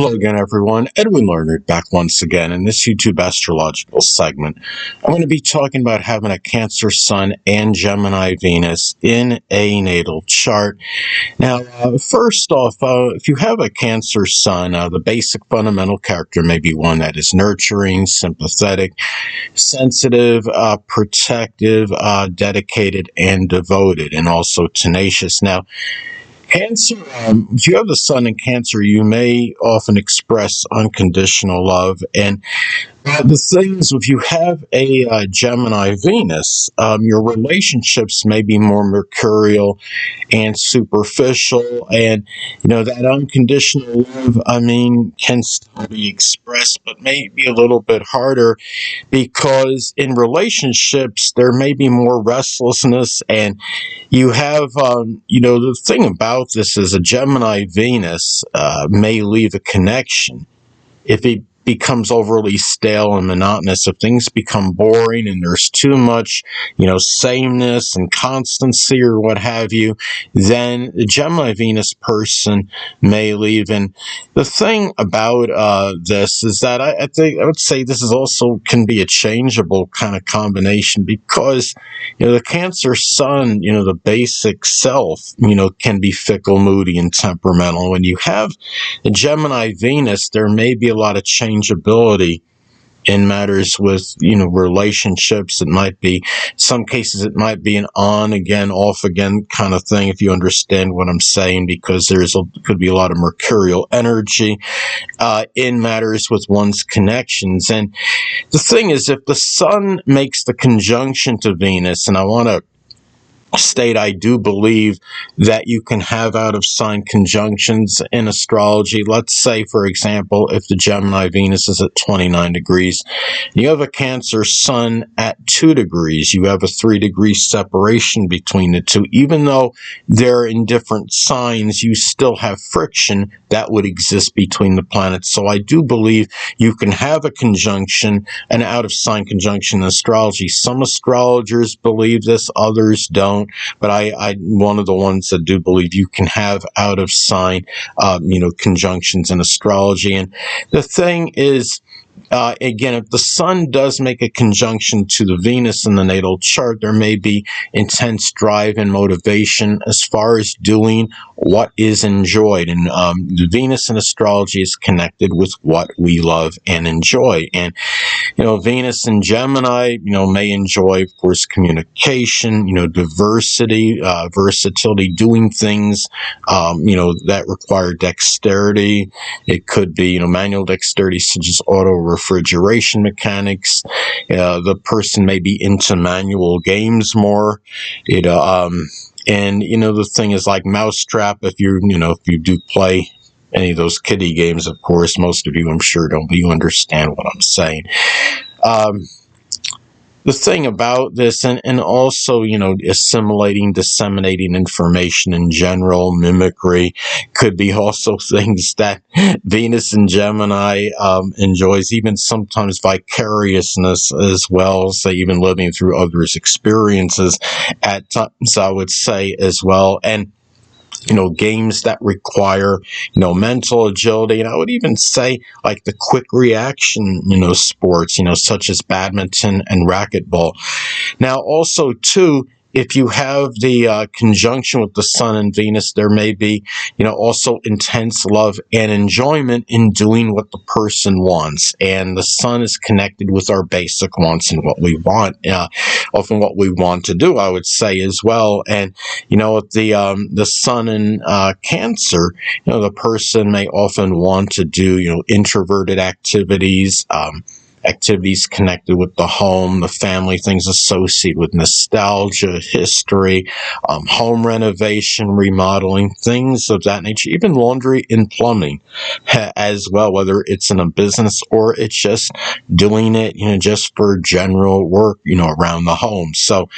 Hello again, everyone. Edwin Learnard back once again in this YouTube astrological segment. I'm going to be talking about having a Cancer Sun and Gemini Venus in a natal chart. Now, first off, if you have a Cancer Sun, the basic fundamental character may be one that is nurturing, sympathetic, sensitive, protective, dedicated, and devoted, and also tenacious. Now, Cancer, if you have the sun in Cancer, you may often express unconditional love. And the thing is, if you have a Gemini Venus, your relationships may be more mercurial and superficial. And, that unconditional love, can still be expressed, but may be a little bit harder because in relationships, there may be more restlessness. And you have, the thing about this is a Gemini Venus may leave a connection if it becomes overly stale and monotonous. If things become boring and there's too much, sameness and constancy or what have you, then the Gemini Venus person may leave. And the thing about this is that I would say this is also can be a changeable kind of combination because, the Cancer Sun, the basic self, can be fickle, moody, and temperamental. When you have the Gemini Venus, there may be a lot of changeability in matters with, relationships. It might be, some cases it might be an on again, off again kind of thing, if you understand what I'm saying, because could be a lot of mercurial energy in matters with one's connections. And the thing is, if the sun makes the conjunction to Venus, and I want to state I do believe that you can have out of sign conjunctions in astrology. Let's say, for example, if the Gemini Venus is at 29 degrees, you have a Cancer Sun at 2 degrees, you have a 3-degree separation between the two. Even though they're in different signs, you still have friction that would exist between the planets. So I do believe you can have a conjunction, an out of sign conjunction in astrology. Some astrologers believe this, others don't. But I'm one of the ones that do believe you can have out of sign, conjunctions in astrology. And the thing is, again, if the sun does make a conjunction to the Venus in the natal chart, there may be intense drive and motivation as far as doing what is enjoyed. And the Venus in astrology is connected with what we love and enjoy. And, Venus in Gemini, may enjoy, of course, communication, diversity, versatility, doing things, that require dexterity. It could be, manual dexterity, such as auto refrigeration mechanics. The person may be into manual games more. And the thing is, like Mousetrap, if you do play any of those kiddie games, of course, most of you, I'm sure, don't, but you understand what I'm saying. The thing about this, and also, assimilating, disseminating information in general, mimicry, could be also things that Venus in Gemini enjoys, even sometimes vicariousness as well, so even living through others' experiences at times, I would say, as well. And games that require, mental agility. And I would even say like the quick reaction, sports, such as badminton and racquetball. Now, also, too, if you have the conjunction with the sun and Venus, there may be, also intense love and enjoyment in doing what the person wants. And the sun is connected with our basic wants and what we want, often what we want to do, I would say, as well. And, with the sun in Cancer, the person may often want to do, introverted activities, activities connected with the home, the family, things associated with nostalgia, history, home renovation, remodeling, things of that nature, even laundry and plumbing as well, whether it's in a business or it's just doing it, just for general work, around the home. So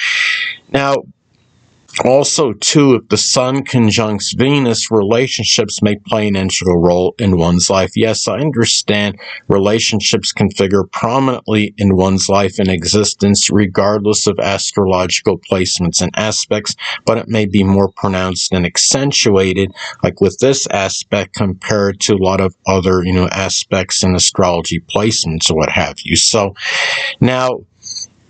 now, Also, too, if the Sun conjuncts Venus, relationships may play an integral role in one's life. Yes, I understand relationships can figure prominently in one's life and existence, regardless of astrological placements and aspects, but it may be more pronounced and accentuated, like with this aspect, compared to a lot of other, aspects in astrology placements or what have you. So, now,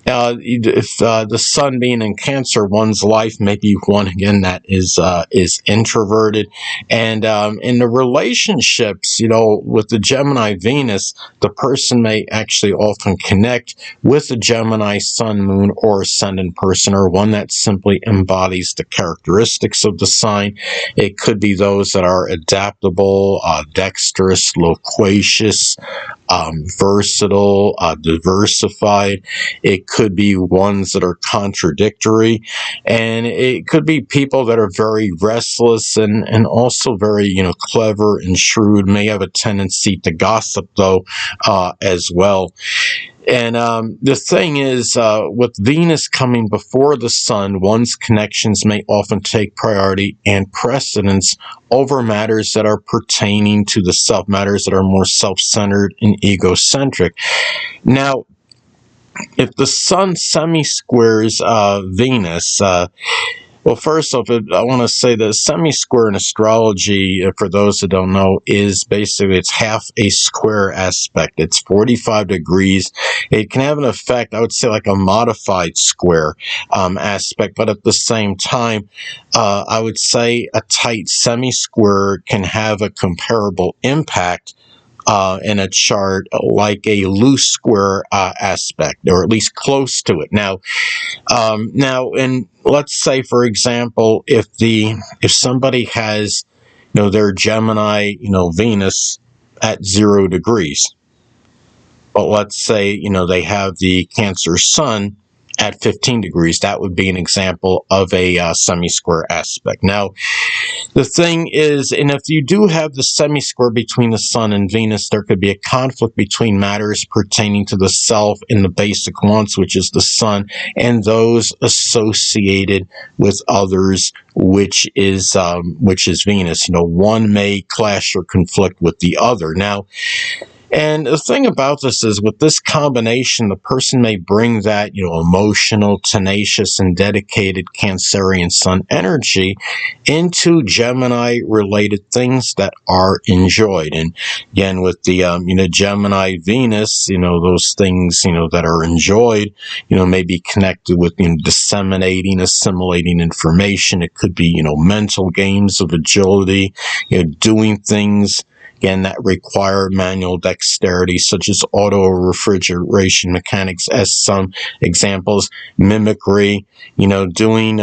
if the Sun being in Cancer, one's life may be one again that is introverted, and in the relationships, with the Gemini Venus, the person may actually often connect with a Gemini Sun, Moon, or Ascendant person, or one that simply embodies the characteristics of the sign. It could be those that are adaptable, dexterous, loquacious, versatile, diversified. It could be ones that are contradictory, and it could be people that are very restless and also very, clever and shrewd, may have a tendency to gossip, though, as well. And the thing is, with Venus coming before the Sun, one's connections may often take priority and precedence over matters that are pertaining to the self, matters that are more self-centered and egocentric. Now, if the Sun semi-squares Venus, well, first off, I want to say the semi-square in astrology, for those that don't know, is basically, it's half a square aspect. It's 45 degrees. It can have an effect, I would say, like a modified square aspect, but at the same time, I would say a tight semi-square can have a comparable impact in a chart like a loose square aspect, or at least close to it. Now, and let's say, for example, if somebody has, their Gemini, Venus at 0 degrees, but let's say, they have the Cancer Sun at 15 degrees, that would be an example of a semi-square aspect. Now, the thing is, and if you do have the semi-square between the Sun and Venus, there could be a conflict between matters pertaining to the self and the basic wants, which is the Sun, and those associated with others, which is Venus. One may clash or conflict with the other. Now, and the thing about this is, with this combination, the person may bring that, emotional, tenacious, and dedicated Cancerian Sun energy into Gemini-related things that are enjoyed. And again, with the, Gemini Venus, those things, that are enjoyed, may be connected with, disseminating, assimilating information. It could be, mental games of agility, doing things, again, that require manual dexterity, such as auto refrigeration mechanics, as some examples, mimicry, doing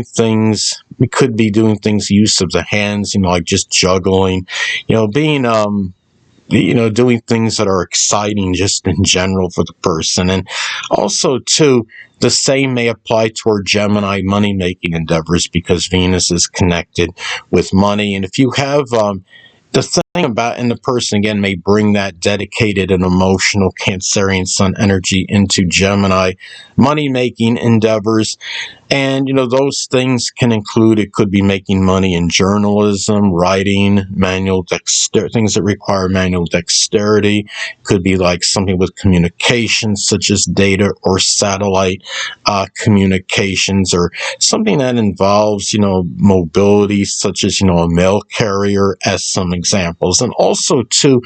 things. We could be doing things, use of the hands, like just juggling, being, doing things that are exciting just in general for the person. And also, too, the same may apply toward Gemini money-making endeavors, because Venus is connected with money. And if you have, the thing about, and the person again may bring that dedicated and emotional Cancerian Sun energy into Gemini money-making endeavors. And, those things can include, it could be making money in journalism, writing, things that require manual dexterity. Could be like something with communications, such as data or satellite communications, or something that involves, mobility, such as, a mail carrier, as some examples. And also, too,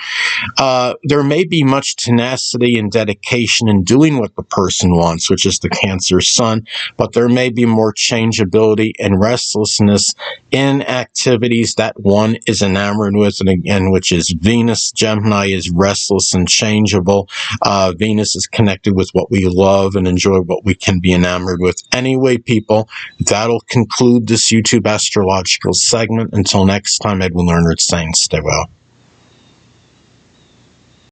there may be much tenacity and dedication in doing what the person wants, which is the Cancer Sun, but there may be more changeability and restlessness in activities that one is enamored with, and again, which is Venus. Gemini is restless and changeable. Venus is connected with what we love and enjoy, what we can be enamored with. Anyway, people, that'll conclude this YouTube astrological segment. Until next time, Edwin Learnard saying stay well.